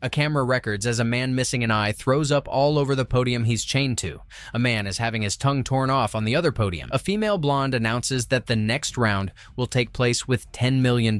A camera records as a man missing an eye throws up all over the podium he's chained to. A man is having his tongue torn off on the other podium. A female blonde announces that the next round will take place with $10 million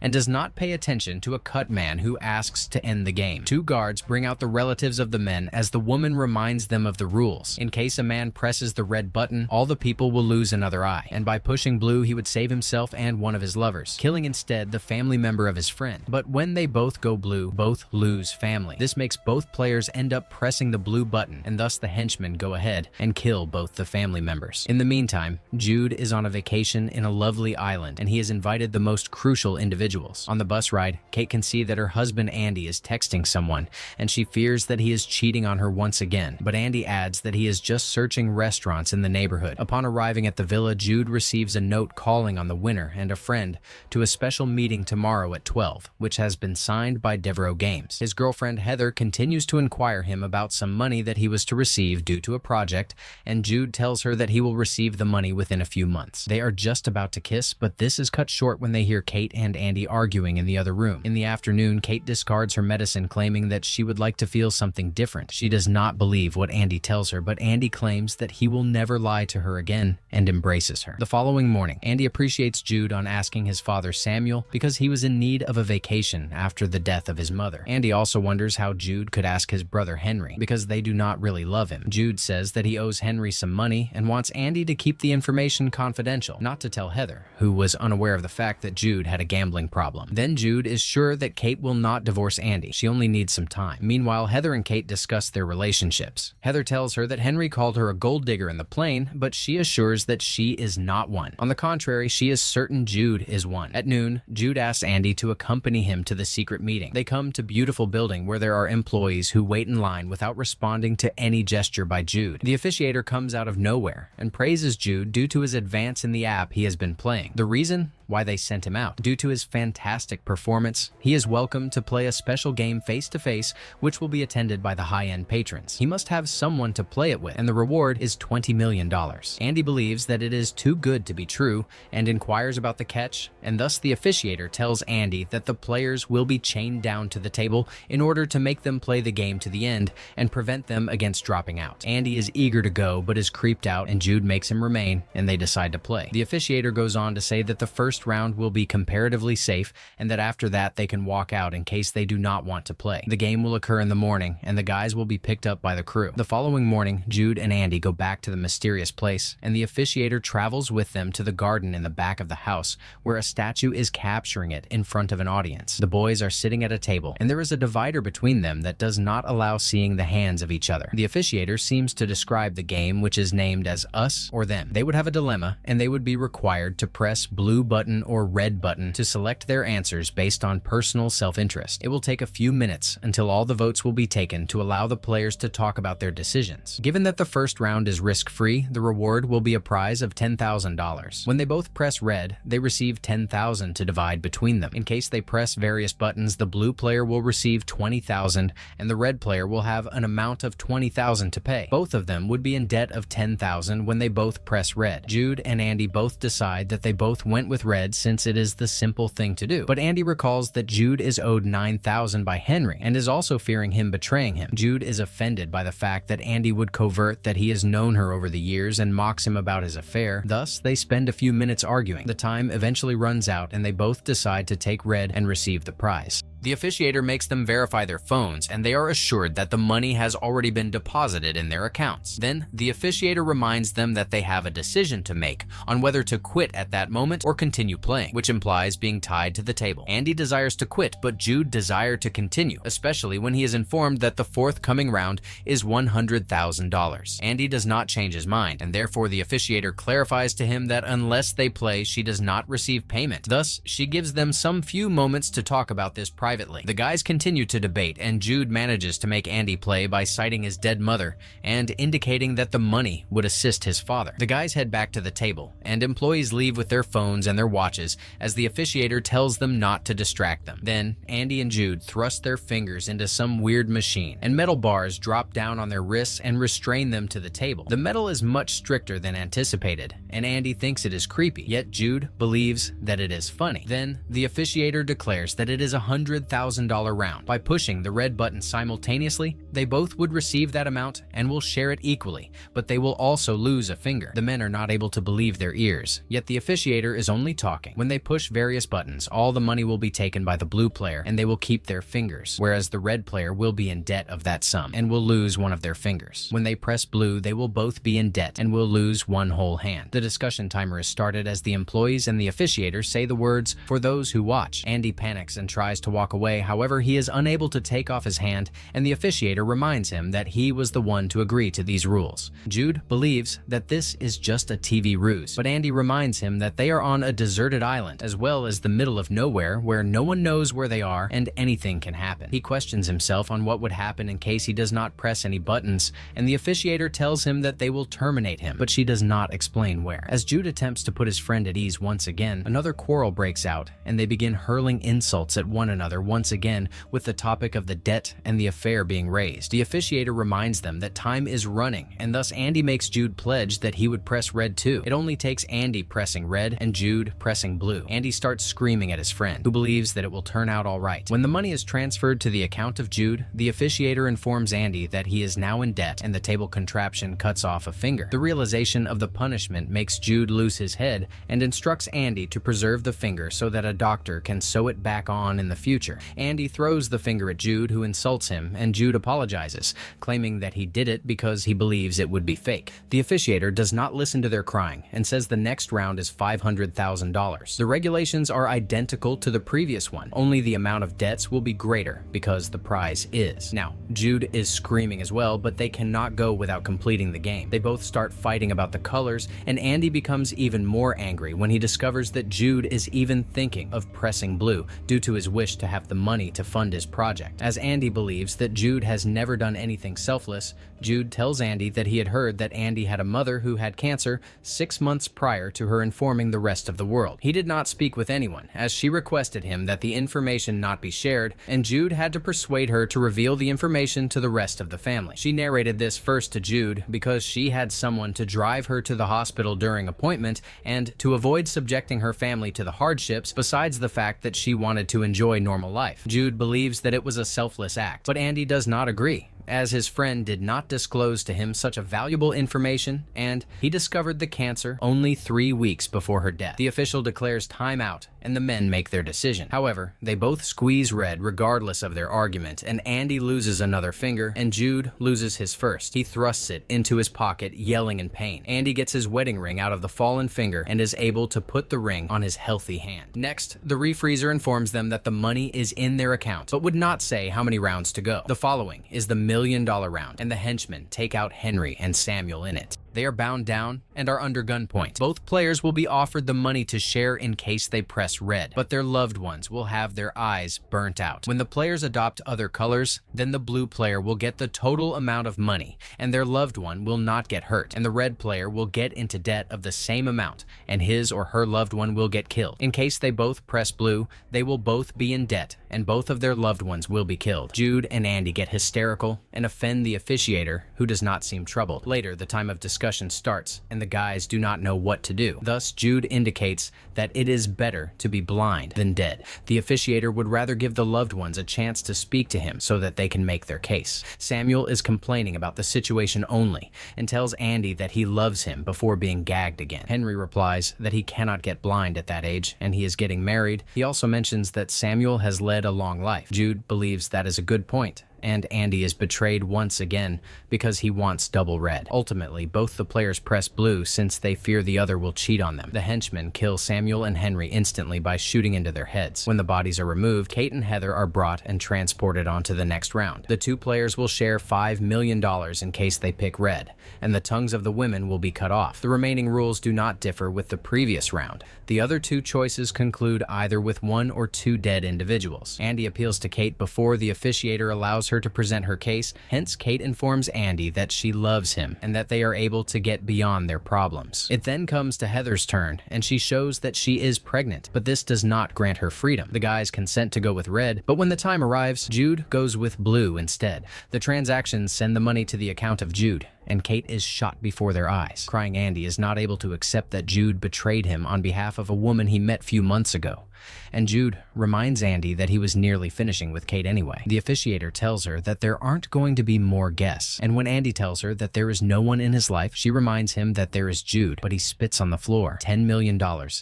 and does not pay attention to a cut man who asks to end the game. Two guards bring out the relatives of the men as the woman reminds them of the rules. In case a man presses the red button, all the people will lose another eye, and by pushing blue he would save himself and one of his lovers, killing instead the family member of his friend. But when they both go blue, both lose family. This makes both players end up pressing the blue button, and thus the henchmen go ahead and kill both the family members. In the meantime, Jude is on a vacation in a lovely island, and he has invited the most crucial individuals. On the bus ride, Kate can see that her husband Andy is texting someone, and she fears that he is cheating on her once again. But Andy adds that he is just searching restaurants in the neighborhood. Upon arriving at the villa, Jude receives a note calling on the winner and a friend to a special meeting tomorrow at 12, which has been signed by Devereaux Games. His girlfriend Heather continues to inquire him about some money that he was to receive due to a project, and Jude tells her that he will receive the money within a few months. They are just about to kiss, but this is cut short when they hear Kate and Andy arguing in the other room. In the afternoon, Kate discards her medicine, claiming that she would like to feel something different. She does not believe what Andy tells her, but Andy claims that he will never lie to her again and embraces her. The following morning, Andy appreciates Jude on asking his father Samuel because he was in need of a vacation after the death of his mother. Andy also wonders how Jude could ask his brother Henry because they do not really love him. Jude says that he owes Henry some money and wants Andy to keep the information confidential, not to tell Heather, who was unaware of the fact that Jude had a gambling problem. Then Jude is sure that Kate will not divorce Andy. She only needs some time. Meanwhile, Heather and Kate discuss their relationships. Heather tells her that Henry called her a gold digger in the plane, but she assures that she is not one. On the contrary, she is certain Jude is one. At noon, Jude asks Andy to accompany him to the secret meeting. They come to beautiful building where there are employees who wait in line without responding to any gesture by Jude. The officiator comes out of nowhere and praises Jude due to his advance in the app he has been playing. The reason why they sent him out: due to his fantastic performance, he is welcome to play a special game face-to-face, which will be attended by the high-end patrons. He must have someone to play it with, and the reward is $20 million. Andy believes that it is too good to be true and inquires about the catch, and thus the officiator tells Andy that the players will be chained down to the table in order to make them play the game to the end and prevent them against dropping out. Andy is eager to go but is creeped out, and Jude makes him remain, and they decide to play. The officiator goes on to say that the first round will be comparatively safe and that after that they can walk out in case they do not want to play. The game will occur in the morning and the guys will be picked up by the crew. The following morning, Jude and Andy go back to the mysterious place, and the officiator travels with them to the garden in the back of the house where a statue is capturing it in front of an audience. The boys are sitting at a table and there is a divider between them that does not allow seeing the hands of each other. The officiator seems to describe the game, which is named as us or them. They would have a dilemma and they would be required to press blue button or red button to select their answers based on personal self-interest. It will take a few minutes until all the votes will be taken to allow the players to talk about their decisions. Given that the first round is risk-free, the reward will be a prize of $10,000. When they both press red, they receive $10,000 to divide between them. In case they press various buttons, the blue player will receive $20,000 and the red player will have an amount of $20,000 to pay. Both of them would be in debt of $10,000 when they both press red. Jude and Andy both decide that they both went with red since it is the simple thing to do. But Andy recalls that Jude is owed $9,000 by Henry and is also fearing him betraying him. Jude is offended by the fact that Andy would covert that he has known her over the years and mocks him about his affair. Thus, they spend a few minutes arguing. The time eventually runs out and they both decide to take red and receive the prize. The officiator makes them verify their phones, and they are assured that the money has already been deposited in their accounts. Then, the officiator reminds them that they have a decision to make on whether to quit at that moment or continue playing, which implies being tied to the table. Andy desires to quit, but Jude desires to continue, especially when he is informed that the forthcoming round is $100,000. Andy does not change his mind, and therefore the officiator clarifies to him that unless they play, she does not receive payment. Thus, she gives them some few moments to talk about this privately. The guys continue to debate, and Jude manages to make Andy play by citing his dead mother and indicating that the money would assist his father. The guys head back to the table, and employees leave with their phones and their watches as the officiator tells them not to distract them. Then, Andy and Jude thrust their fingers into some weird machine, and metal bars drop down on their wrists and restrain them to the table. The metal is much stricter than anticipated, and Andy thinks it is creepy, yet Jude believes that it is funny. Then, the officiator declares that it is $100,000 $500,000 round. By pushing the red button simultaneously, they both would receive that amount and will share it equally, but they will also lose a finger. The men are not able to believe their ears, yet the officiator is only talking. When they push various buttons, all the money will be taken by the blue player and they will keep their fingers, whereas the red player will be in debt of that sum and will lose one of their fingers. When they press blue, they will both be in debt and will lose one whole hand. The discussion timer is started as the employees and the officiator say the words, "For those who watch." Andy panics and tries to walk away, however he is unable to take off his hand and the officiator reminds him that he was the one to agree to these rules. Jude believes that this is just a TV ruse, but Andy reminds him that they are on a deserted island as well as the middle of nowhere where no one knows where they are and anything can happen. He questions himself on what would happen in case he does not press any buttons, and the officiator tells him that they will terminate him, but she does not explain where. As Jude attempts to put his friend at ease once again, another quarrel breaks out and they begin hurling insults at one another once again with the topic of the debt and the affair being raised. The officiator reminds them that time is running and thus Andy makes Jude pledge that he would press red too. It only takes Andy pressing red and Jude pressing blue. Andy starts screaming at his friend, who believes that it will turn out all right. When the money is transferred to the account of Jude, the officiator informs Andy that he is now in debt and the table contraption cuts off a finger. The realization of the punishment makes Jude lose his head and instructs Andy to preserve the finger so that a doctor can sew it back on in the future. Andy throws the finger at Jude, who insults him, and Jude apologizes, claiming that he did it because he believes it would be fake. The officiator does not listen to their crying and says the next round is $500,000. The regulations are identical to the previous one, only the amount of debts will be greater because the prize is. Now, Jude is screaming as well, but they cannot go without completing the game. They both start fighting about the colors, and Andy becomes even more angry when he discovers that Jude is even thinking of pressing blue due to his wish to have the money to fund his project. As Andy believes that Jude has never done anything selfless, Jude tells Andy that he had heard that Andy had a mother who had cancer 6 months prior to her informing the rest of the world. He did not speak with anyone, as she requested him that the information not be shared, and Jude had to persuade her to reveal the information to the rest of the family. She narrated this first to Jude because she had someone to drive her to the hospital during appointment and to avoid subjecting her family to the hardships besides the fact that she wanted to enjoy normal life. Jude believes that it was a selfless act, but Andy does not agree, as his friend did not disclose to him such a valuable information, and he discovered the cancer only 3 weeks before her death. The official declares time out, and the men make their decision. However, they both squeeze red regardless of their argument, and Andy loses another finger, and Jude loses his first. He thrusts it into his pocket, yelling in pain. Andy gets his wedding ring out of the fallen finger and is able to put the ring on his healthy hand. Next, the refreezer informs them that the money is in their account, but would not say how many rounds to go. The following is the $1 million round, and the henchmen take out Henry and Samuel in it. They are bound down and are under gunpoint. Both players will be offered the money to share in case they press red, but their loved ones will have their eyes burnt out. When the players adopt other colors, then the blue player will get the total amount of money, and their loved one will not get hurt, and the red player will get into debt of the same amount, and his or her loved one will get killed. In case they both press blue, they will both be in debt, and both of their loved ones will be killed. Jude and Andy get hysterical and offend the officiator, who does not seem troubled. Later, the time of discussion starts, and the guys do not know what to do. Thus, Jude indicates that it is better to be blind than dead. The officiator would rather give the loved ones a chance to speak to him so that they can make their case. Samuel is complaining about the situation only and tells Andy that he loves him before being gagged again. Henry replies that he cannot get blind at that age and he is getting married. He also mentions that Samuel has led a long life. Jude believes that is a good point, and Andy is betrayed once again because he wants double red. Ultimately, both the players press blue since they fear the other will cheat on them. The henchmen kill Samuel and Henry instantly by shooting into their heads. When the bodies are removed, Kate and Heather are brought and transported onto the next round. The two players will share $5 million in case they pick red, and the tongues of the women will be cut off. The remaining rules do not differ with the previous round. The other two choices conclude either with 1 or 2 dead individuals. Andy appeals to Kate before the officiator allows her to present her case. Hence, Kate informs Andy that she loves him and that they are able to get beyond their problems. It then comes to Heather's turn, and she shows that she is pregnant, but this does not grant her freedom. The guys consent to go with red, but when the time arrives, Jude goes with blue instead. The transactions send the money to the account of Jude, and Kate is shot before their eyes. Crying Andy is not able to accept that Jude betrayed him on behalf of a woman he met few months ago, and Jude reminds Andy that he was nearly finishing with Kate anyway. The officiator tells her that there aren't going to be more guests, and when Andy tells her that there is no one in his life, she reminds him that there is Jude, but he spits on the floor. $10 million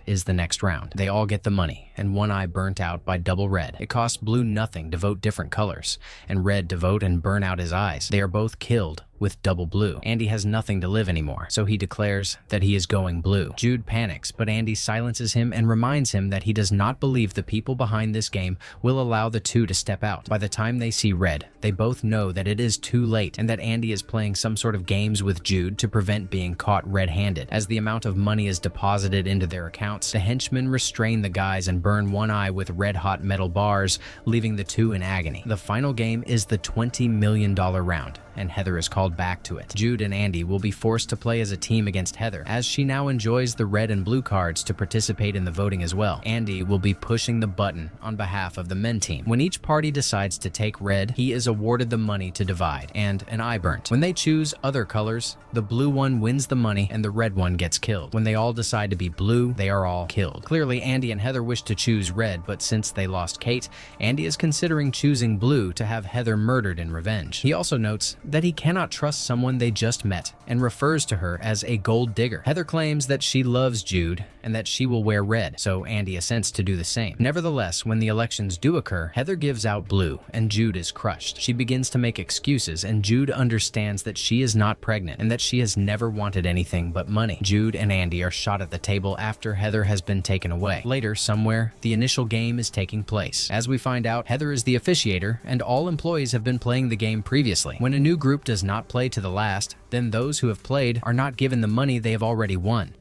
is the next round. They all get the money, and one eye burnt out by double red. It costs Blue nothing to vote different colors, and red to vote and burn out his eyes. They are both killed with double blue. Andy has nothing to live anymore, so he declares that he is going blue. Jude panics, but Andy silences him and reminds him that he does not believe the people behind this game will allow the two to step out. By the time they see red, they both know that it is too late and that Andy is playing some sort of games with Jude to prevent being caught red-handed. As the amount of money is deposited into their accounts, the henchmen restrain the guys and burn one eye with red-hot metal bars, leaving the two in agony. The final game is the $20 million round, and Heather is called back to it. Jude and Andy will be forced to play as a team against Heather, as she now enjoys the red and blue cards to participate in the voting as well. Andy will be pushing the button on behalf of the men team. When each party decides to take red, he is awarded the money to divide, and an eye burnt. When they choose other colors, the blue one wins the money and the red one gets killed. When they all decide to be blue, they are all killed. Clearly, Andy and Heather wish to choose red, but since they lost Kate, Andy is considering choosing blue to have Heather murdered in revenge. He also notes that he cannot trust someone they just met and refers to her as a gold digger. Heather claims that she loves Jude and that she will wear red, so Andy assents to do the same. Nevertheless, when the elections do occur, Heather gives out blue and Jude is crushed. She begins to make excuses, and Jude understands that she is not pregnant and that she has never wanted anything but money. Jude and Andy are shot at the table after Heather has been taken away. Later, somewhere, the initial game is taking place. As we find out, Heather is the officiator and all employees have been playing the game previously. When a new group does not play to the last, then those who have played are not given the money they have already won.